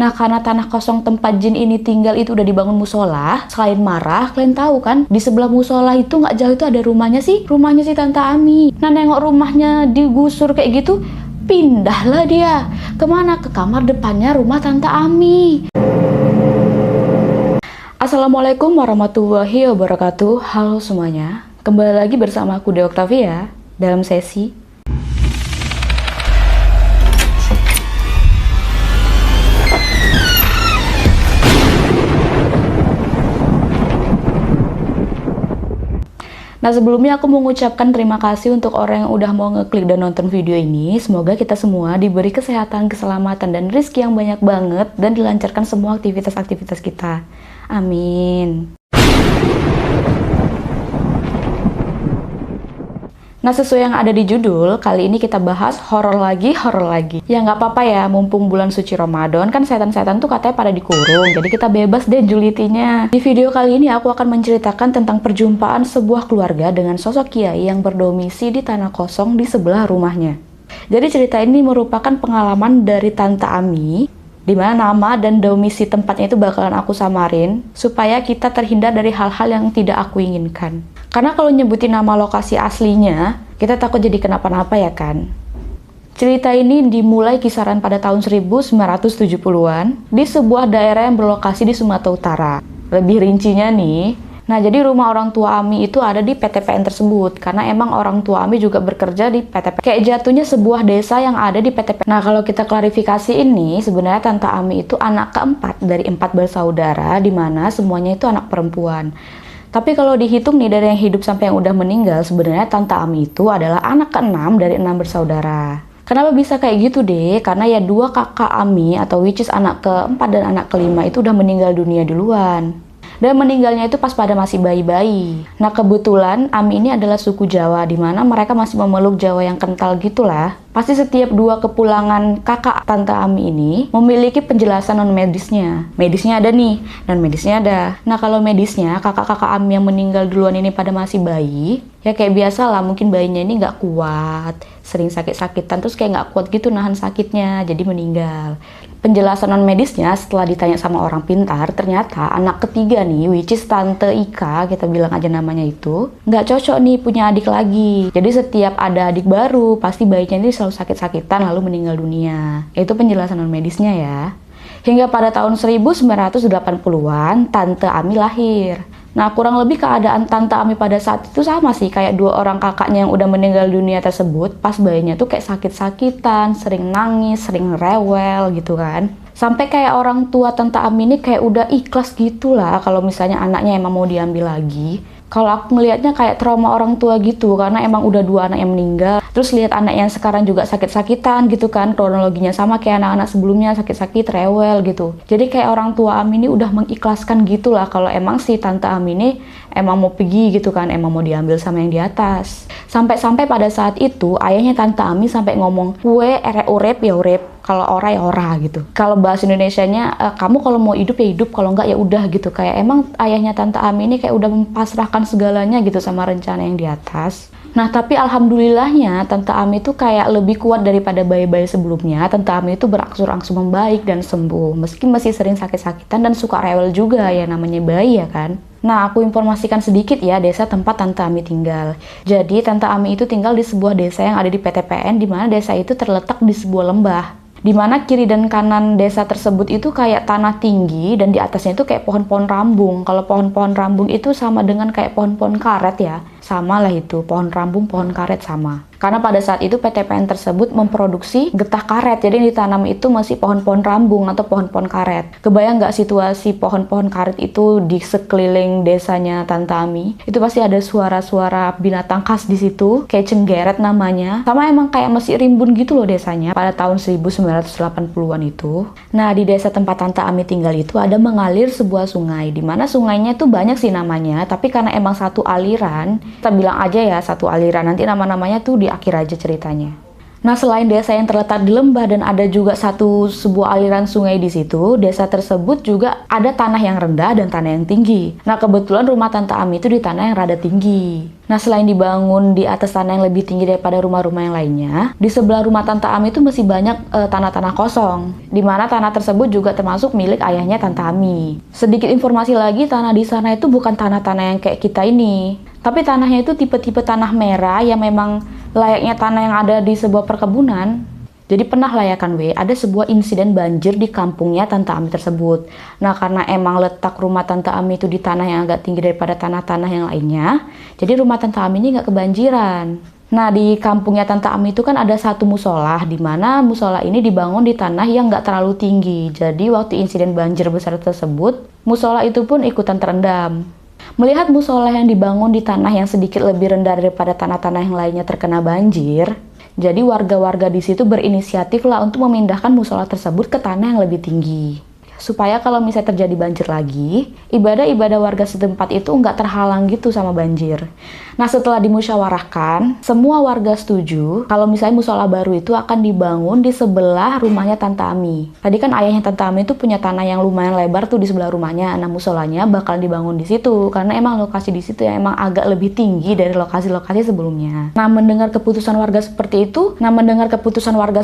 Nah, karena tanah kosong tempat jin ini tinggal itu udah dibangun musola, selain marah, kalian tahu kan, di sebelah musola itu nggak jauh itu ada rumahnya si Tante Ami. Nah, nengok rumahnya digusur kayak gitu, pindahlah dia. Kemana? Ke kamar depannya rumah Tante Ami. Assalamualaikum warahmatullahi wabarakatuh. Halo semuanya, kembali lagi bersama aku Dea Octavia dalam sesi Nah, sebelumnya aku mau mengucapkan terima kasih untuk orang yang udah mau ngeklik dan nonton video ini. Semoga kita semua diberi kesehatan, keselamatan, dan rezeki yang banyak banget dan dilancarkan semua aktivitas-aktivitas kita. Amin. Nah, sesuai yang ada di judul, kali ini kita bahas horor lagi. Ya nggak apa-apa ya, mumpung bulan suci Ramadan, kan setan-setan tuh katanya pada dikurung, jadi kita bebas deh julitinya. Di video kali ini aku akan menceritakan tentang perjumpaan sebuah keluarga dengan sosok kiai yang berdomisili di tanah kosong di sebelah rumahnya. Jadi cerita ini merupakan pengalaman dari Tante Ami, di mana nama dan domisili tempatnya itu bakalan aku samarin, supaya kita terhindar dari hal-hal yang tidak aku inginkan. Karena kalau nyebutin nama lokasi aslinya, kita takut jadi kenapa-napa ya kan? Cerita ini dimulai kisaran pada tahun 1970-an di sebuah daerah yang berlokasi di Sumatera Utara. Lebih rincinya nih, nah jadi rumah orang tua Ami itu ada di PTPN tersebut, karena emang orang tua Ami juga bekerja di PTPN. Kayak jatuhnya sebuah desa yang ada di PTPN. Nah, kalau kita klarifikasi ini, sebenarnya Tante Ami itu anak keempat dari 4 bersaudara, di mana semuanya itu anak perempuan. Tapi kalau dihitung nih dari yang hidup sampai yang udah meninggal, sebenarnya Tante Ami itu adalah anak ke-6 dari 6 bersaudara. Kenapa bisa kayak gitu deh? Karena ya 2 kakak Ami atau which is anak ke-4 dan anak ke-5 itu udah meninggal dunia duluan. Dan meninggalnya itu pas pada masih bayi-bayi. Nah, kebetulan Ami ini adalah suku Jawa, di mana mereka masih memeluk Jawa yang kental gitulah. Pasti setiap 2 kepulangan kakak Tante Ami ini memiliki penjelasan non-medisnya. Medisnya ada nih, non-medisnya ada. Nah, kalau medisnya, kakak-kakak Ami yang meninggal duluan ini pada masih bayi, ya kayak biasa lah, mungkin bayinya ini nggak kuat, sering sakit-sakitan, terus kayak nggak kuat gitu nahan sakitnya, jadi meninggal. Penjelasan non-medisnya setelah ditanya sama orang pintar, ternyata anak ketiga nih, which is Tante Ika, kita bilang aja namanya itu, nggak cocok nih punya adik lagi. Jadi setiap ada adik baru, pasti bayinya ini selalu sakit-sakitan lalu meninggal dunia. Itu penjelasan non-medisnya ya. Hingga pada tahun 1980-an, Tante Ami lahir. Nah, kurang lebih keadaan Tante Ami pada saat itu sama sih, kayak 2 orang kakaknya yang udah meninggal dunia tersebut. Pas bayinya tuh kayak sakit-sakitan, sering nangis, sering rewel gitu kan. Sampai kayak orang tua Tante Ami ini kayak udah ikhlas gitu lah kalau misalnya anaknya emang mau diambil lagi. Kalau aku ngelihatnya kayak trauma orang tua gitu, karena emang udah 2 anak yang meninggal. Terus lihat anak yang sekarang juga sakit-sakitan gitu kan, kronologinya sama kayak anak-anak sebelumnya, sakit-sakit, rewel gitu. Jadi kayak orang tua Ami ini udah mengikhlaskan gitu lah kalau emang si Tante Ami ini emang mau pergi gitu kan, emang mau diambil sama yang di atas. Sampai-sampai pada saat itu ayahnya Tante Ami sampai ngomong, "Kue ere urep ya urep, kalau ora ya ora," gitu. Kalau bahasa Indonesianya, kamu kalau mau hidup ya hidup, kalau enggak ya udah gitu. Kayak emang ayahnya Tante Ami ini kayak udah mempasrahkan segalanya gitu sama rencana yang di atas. Nah, tapi alhamdulillahnya Tante Ami itu kayak lebih kuat daripada bayi-bayi sebelumnya. Tante Ami itu berangsur-angsur membaik dan sembuh, meski masih sering sakit-sakitan dan suka rewel juga, ya namanya bayi ya kan. Nah, aku informasikan sedikit ya desa tempat Tante Ami tinggal. Jadi, Tante Ami itu tinggal di sebuah desa yang ada di PTPN, di mana desa itu terletak di sebuah lembah. Di mana kiri dan kanan desa tersebut itu kayak tanah tinggi dan di atasnya itu kayak pohon-pohon rambung. Kalau pohon-pohon rambung itu sama dengan kayak pohon-pohon karet ya. Sama lah itu, pohon rambung, pohon karet sama. Karena pada saat itu PTPN tersebut memproduksi getah karet, jadi yang ditanam itu masih pohon-pohon rambung atau pohon-pohon karet. Kebayang nggak situasi pohon-pohon karet itu di sekeliling desanya Tante Ami? Itu pasti ada suara-suara binatang khas di situ, kayak cenggeret namanya. Sama emang kayak masih rimbun gitu loh desanya pada tahun 1980-an itu. Nah, di desa tempat Tante Ami tinggal itu ada mengalir sebuah sungai, di mana sungainya tuh banyak sih namanya, tapi karena emang satu aliran, kita bilang aja ya satu aliran, nanti nama-namanya tuh di akhir aja ceritanya. Nah, selain desa yang terletak di lembah dan ada juga sebuah aliran sungai di situ, desa tersebut juga ada tanah yang rendah dan tanah yang tinggi. Nah, kebetulan rumah Tante Ami itu di tanah yang rada tinggi. Nah, selain dibangun di atas tanah yang lebih tinggi daripada rumah-rumah yang lainnya, di sebelah rumah Tante Ami itu masih banyak tanah-tanah kosong, di mana tanah tersebut juga termasuk milik ayahnya Tante Ami. Sedikit informasi lagi, tanah di sana itu bukan tanah-tanah yang kayak kita ini, tapi tanahnya itu tipe-tipe tanah merah yang memang layaknya tanah yang ada di sebuah perkebunan. Jadi pernah lah ya kan ada sebuah insiden banjir di kampungnya Tante Ami tersebut. Nah, karena emang letak rumah Tante Ami itu di tanah yang agak tinggi daripada tanah-tanah yang lainnya, jadi rumah Tante Ami ini nggak kebanjiran. Nah, di kampungnya Tante Ami itu kan ada satu musola, di mana musola ini dibangun di tanah yang nggak terlalu tinggi. Jadi waktu insiden banjir besar tersebut, musola itu pun ikutan terendam. Melihat musola yang dibangun di tanah yang sedikit lebih rendah daripada tanah-tanah yang lainnya terkena banjir, jadi warga-warga di situ berinisiatif lah untuk memindahkan musola tersebut ke tanah yang lebih tinggi. Supaya kalau misalnya terjadi banjir lagi, ibadah-ibadah warga setempat itu nggak terhalang gitu sama banjir. Nah, setelah dimusyawarahkan, semua warga setuju kalau misalnya musola baru itu akan dibangun di sebelah rumahnya Tante Ami. Tadi kan ayahnya Tante Ami itu punya tanah yang lumayan lebar tuh di sebelah rumahnya. Nah, musolanya bakal dibangun di situ karena emang lokasi di situ yang emang agak lebih tinggi dari lokasi-lokasi sebelumnya. Nah, mendengar keputusan warga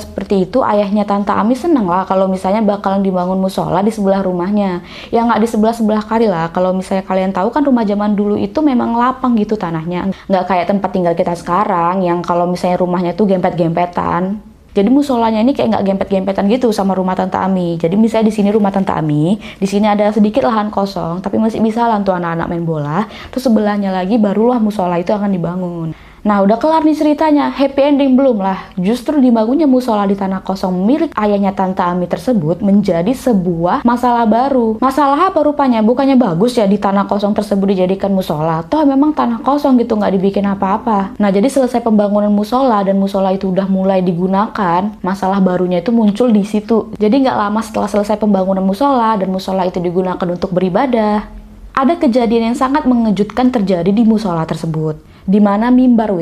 seperti itu, ayahnya Tante Ami seneng lah kalau misalnya bakalan dibangun musola di sebelah rumahnya. Ya nggak di sebelah-sebelah kali lah. Kalau misalnya kalian tahu kan rumah zaman dulu itu memang lapang gitu tanahnya. Nggak kayak tempat tinggal kita sekarang yang kalau misalnya rumahnya tuh gempet-gempetan. Jadi musolanya ini kayak nggak gempet-gempetan gitu sama rumah Tante Ami. Jadi misalnya di sini rumah Tante Ami, di sini ada sedikit lahan kosong, tapi masih bisa lah untuk anak-anak main bola. Terus sebelahnya lagi barulah musola itu akan dibangun. Nah, udah kelar nih ceritanya, happy ending belum lah? Justru dibangunnya musola di tanah kosong milik ayahnya Tante Ami tersebut menjadi sebuah masalah baru. Masalah apa rupanya? Bukannya bagus ya di tanah kosong tersebut dijadikan musola? Toh memang tanah kosong gitu, nggak dibikin apa-apa. Nah, jadi selesai pembangunan musola dan musola itu udah mulai digunakan, masalah barunya itu muncul di situ. Jadi nggak lama setelah selesai pembangunan musola dan musola itu digunakan untuk beribadah, ada kejadian yang sangat mengejutkan terjadi di musola tersebut. Di mana mimbar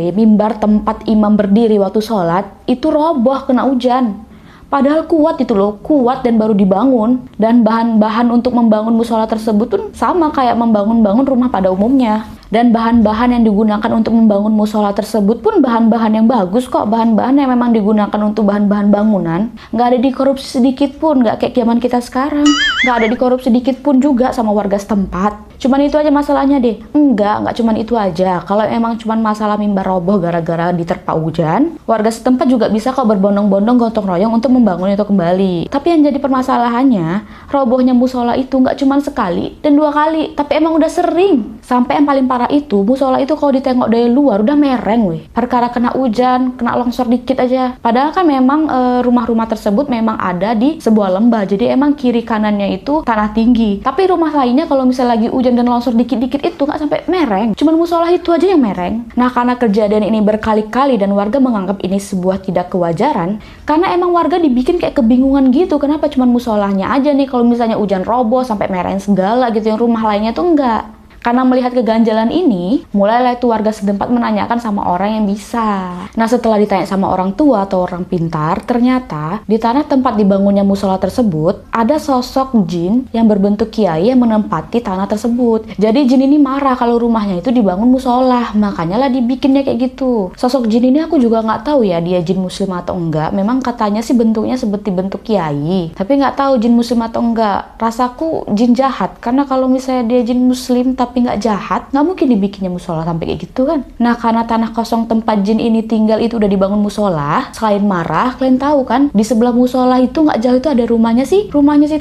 tempat imam berdiri waktu sholat itu roboh kena hujan. Padahal kuat itu loh, kuat dan baru dibangun. Dan bahan-bahan untuk membangun musola tersebut pun sama kayak membangun rumah pada umumnya. Dan bahan-bahan yang digunakan untuk membangun musola tersebut pun bahan-bahan yang bagus kok. Bahan-bahan yang memang digunakan untuk bahan-bahan bangunan. Nggak ada dikorupsi sedikit pun, nggak kayak zaman kita sekarang. Nggak ada dikorupsi sedikit pun juga sama warga setempat. Cuman itu aja masalahnya deh. Nggak cuman itu aja. Kalau emang cuman masalah mimbar roboh gara-gara diterpa hujan, warga setempat juga bisa kok berbondong-bondong gotong royong untuk membangun itu kembali. Tapi yang jadi permasalahannya, robohnya musola itu nggak cuman sekali dan 2 kali, tapi emang udah sering. Sampai yang paling parah itu, musola itu kalau ditengok dari luar udah mereng weh. Perkara kena hujan, kena longsor dikit aja. Padahal kan memang rumah-rumah tersebut memang ada di sebuah lembah. Jadi emang kiri kanannya itu tanah tinggi. Tapi rumah lainnya kalau misalnya lagi hujan dan longsor dikit-dikit itu nggak sampai mereng. Cuman musola itu aja yang mereng. Nah, karena kejadian ini berkali-kali dan warga menganggap ini sebuah tidak kewajaran, karena emang warga dibikin kayak kebingungan gitu. Kenapa cuman musolanya aja nih kalau misalnya hujan roboh sampai mereng segala gitu, yang rumah lainnya tuh enggak. Karena melihat keganjalan ini, mulailah itu warga setempat menanyakan sama orang yang bisa. Nah, setelah ditanya sama orang tua atau orang pintar, ternyata di tanah tempat dibangunnya musola tersebut, ada sosok jin yang berbentuk kiai yang menempati tanah tersebut. Jadi jin ini marah kalau rumahnya itu dibangun musola, makanya lah dibikinnya kayak gitu. Sosok jin ini aku juga nggak tahu ya dia jin muslim atau enggak. Memang katanya sih bentuknya seperti bentuk kiai, tapi nggak tahu jin muslim atau enggak. Rasaku jin jahat, karena kalau misalnya dia jin muslim tapi nggak jahat, nggak mungkin dibikinnya musola sampai kayak gitu kan. Nah, karena tanah kosong tempat jin ini tinggal itu udah dibangun musola, selain marah, kalian tahu kan di sebelah musola itu nggak jauh itu ada rumahnya si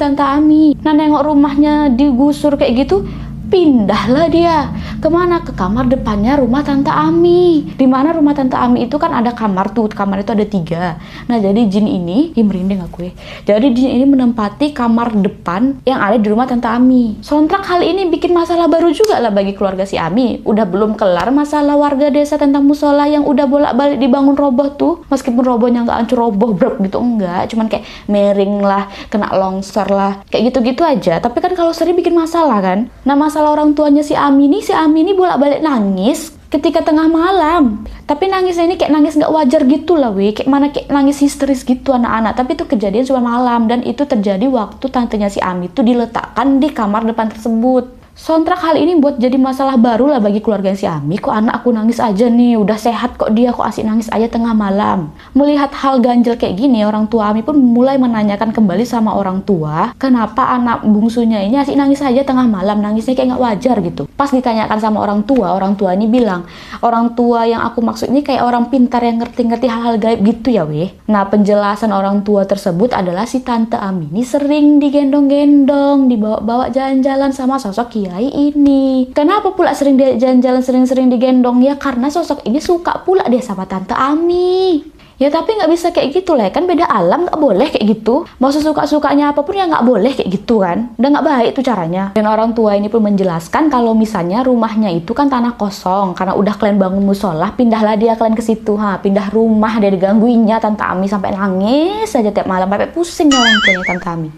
Tante Ami. Nah, nengok rumahnya digusur kayak gitu, pindahlah dia kemana? Ke kamar depannya rumah Tante Ami. Dimana rumah Tante Ami itu kan ada kamar tuh, kamar itu ada 3. Nah, jadi jin ini, merinding aku ya. Jadi jin ini menempati kamar depan yang ada di rumah Tante Ami. Sontak hal ini bikin masalah baru juga lah bagi keluarga si Ami. Udah belum kelar masalah warga desa tentang musola yang udah bolak-balik dibangun roboh tuh. Meskipun robohnya nggak hancur roboh brok gitu, enggak, cuman kayak miring lah, kena longsor lah, kayak gitu-gitu aja. Tapi kan kalau sering bikin masalah kan. Nah, masalah orang tuanya si Ami ini bolak-balik nangis ketika tengah malam. Tapi nangisnya ini kayak nangis nggak wajar gitu lah weh, kayak mana kayak nangis histeris gitu anak-anak. Tapi itu kejadian cuma malam, dan itu terjadi waktu tantenya si Ami itu diletakkan di kamar depan tersebut. Soundtrack hal ini buat jadi masalah baru lah bagi keluarga si Ami. Kok anak aku nangis aja nih, udah sehat kok dia, kok asik nangis aja tengah malam. Melihat hal ganjil kayak gini, orang tua Ami pun mulai menanyakan kembali sama orang tua, kenapa anak bungsunya ini asik nangis aja tengah malam, nangisnya kayak nggak wajar gitu. Pas ditanyakan sama orang tua ini bilang, orang tua yang aku maksud ini kayak orang pintar yang ngerti-ngerti hal-hal gaib gitu ya weh. Nah, penjelasan orang tua tersebut adalah si tante Ami ini sering digendong-gendong, dibawa-bawa jalan-jalan sama sosok kiai ini. Kenapa pula sering dia jalan-jalan, sering-sering digendong? Ya karena sosok ini suka pula dia sama tante Ami. Ya tapi nggak bisa kayak gitu lah, kan beda alam, nggak boleh kayak gitu. Mau sesuka-sukanya apapun ya nggak boleh kayak gitu kan. Udah nggak baik tuh caranya. Dan orang tua ini pun menjelaskan kalau misalnya rumahnya itu kan tanah kosong, karena udah kalian bangun musola, pindahlah dia kalian ke situ. Pindah rumah, dia digangguinnya tante Ami sampai nangis saja tiap malam, sampai pusing orang tuanya tante Ami.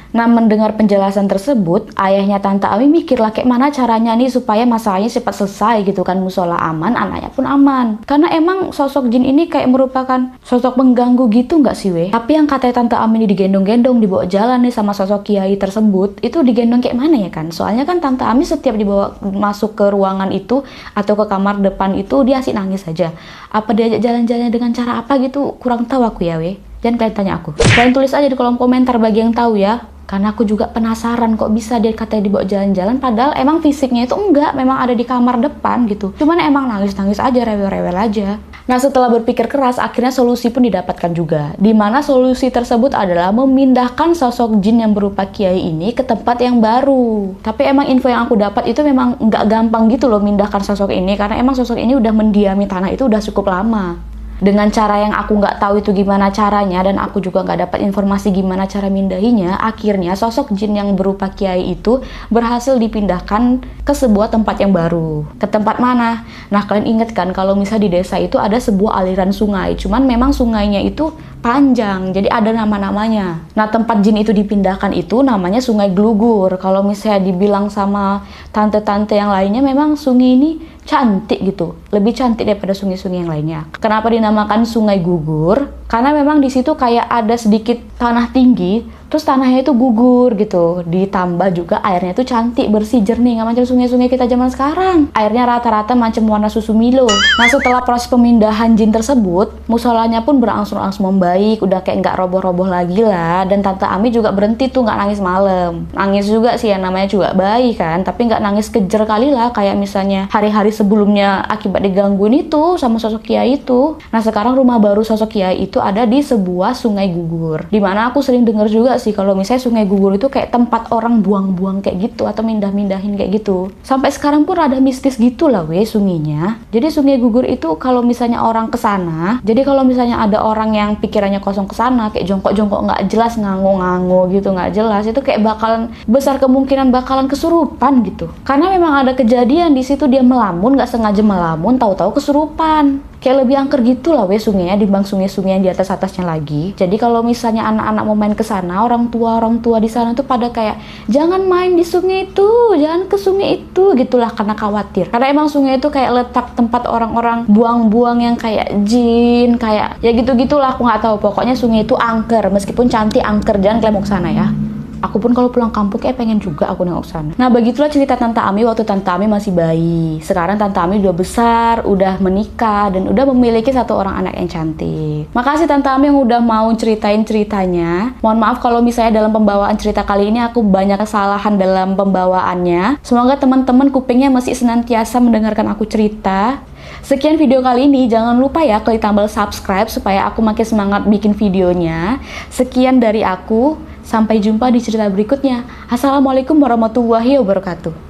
Nah, mendengar penjelasan tersebut, ayahnya tante Ami mikirlah kayak mana caranya nih supaya masalahnya cepat selesai gitu kan, musola aman, anaknya pun aman. Karena emang sosok jin ini kayak merupakan sosok mengganggu gitu nggak sih weh? Tapi yang katanya tante Ami ini digendong-gendong, dibawa jalan nih sama sosok kiai tersebut, itu digendong kayak mana ya kan? Soalnya kan tante Ami setiap dibawa masuk ke ruangan itu atau ke kamar depan itu dia asik nangis saja. Apa diajak jalan-jalan dengan cara apa gitu? Kurang tahu aku ya weh. Jangan kalian tanya aku. Kalian tulis aja di kolom komentar bagi yang tahu ya. Karena aku juga penasaran kok bisa dia katanya dibawa jalan-jalan, padahal emang fisiknya itu enggak, memang ada di kamar depan gitu. Cuman emang nangis-nangis aja, rewel-rewel aja. Nah, setelah berpikir keras, akhirnya solusi pun didapatkan juga. Dimana solusi tersebut adalah memindahkan sosok jin yang berupa kiai ini ke tempat yang baru. Tapi emang info yang aku dapat itu memang nggak gampang gitu loh mindahkan sosok ini, karena emang sosok ini udah mendiami tanah itu udah cukup lama. Dengan cara yang aku nggak tahu itu gimana caranya, dan aku juga nggak dapat informasi gimana cara mindahinya, akhirnya sosok jin yang berupa kiai itu berhasil dipindahkan ke sebuah tempat yang baru. Ke tempat mana? Nah, kalian ingat kan kalau misalnya di desa itu ada sebuah aliran sungai, cuman memang sungainya itu panjang, jadi ada nama-namanya. Nah, tempat jin itu dipindahkan itu namanya Sungai Glugur. Kalau misalnya dibilang sama tante-tante yang lainnya, memang sungai ini cantik gitu, lebih cantik daripada sungai-sungai yang lainnya. Kenapa dinamakan Sungai Gugur? Karena memang di situ kayak ada sedikit tanah tinggi, terus tanahnya itu gugur gitu. Ditambah juga airnya itu cantik, bersih, jernih, nggak macam sungai-sungai kita zaman sekarang. Airnya rata-rata macam warna susu Milo. Nah, setelah proses pemindahan jin tersebut, musolanya pun berangsur-angsur membaik, udah kayak nggak roboh-roboh lagi lah. Dan tante Ami juga berhenti tuh nggak nangis malam. Nangis juga sih ya, namanya juga bayi kan, tapi nggak nangis kejer kali lah kayak misalnya hari-hari sebelumnya akibat digangguin itu sama sosok kiai itu. Nah, sekarang rumah baru sosok kiai itu ada di sebuah sungai gugur. Dimana aku sering dengar juga sih kalau misalnya sungai gugur itu kayak tempat orang buang-buang kayak gitu atau mindah-mindahin kayak gitu. Sampai sekarang pun ada mistis gitu lah weh sungainya. Jadi sungai gugur itu kalau misalnya orang kesana, jadi kalau misalnya ada orang yang pikirannya kosong kesana, kayak jongkok-jongkok nggak jelas, ngango-ngango gitu nggak jelas, itu kayak bakalan besar kemungkinan bakalan kesurupan gitu. Karena memang ada kejadian di situ dia melamun, nggak sengaja melamun, tahu-tahu kesurupan. Kayak lebih angker gitu lah weh sungainya dibanding sungai-sungai yang di atas-atasnya lagi. Jadi kalau misalnya anak-anak mau main ke sana, orang tua di sana tuh pada kayak jangan main di sungai itu, jangan ke sungai itu gitulah, karena khawatir. Karena emang sungai itu kayak letak tempat orang-orang buang-buang yang kayak jin, kayak ya gitu-gitulah, aku nggak tahu. Pokoknya sungai itu angker, meskipun cantik angker, jangan kalian mau ke sana ya. Aku pun kalau pulang kampung kayak pengen juga aku nengok sana. Nah, begitulah cerita Tante Ami waktu Tante Ami masih bayi. Sekarang Tante Ami udah besar, udah menikah, dan udah memiliki satu orang anak yang cantik. Makasih Tante Ami yang udah mau ceritain ceritanya. Mohon maaf kalau misalnya dalam pembawaan cerita kali ini aku banyak kesalahan dalam pembawaannya. Semoga teman-teman kupingnya masih senantiasa mendengarkan aku cerita. Sekian video kali ini, jangan lupa ya klik tombol subscribe supaya aku makin semangat bikin videonya. Sekian dari aku, sampai jumpa di cerita berikutnya. Assalamualaikum warahmatullahi wabarakatuh.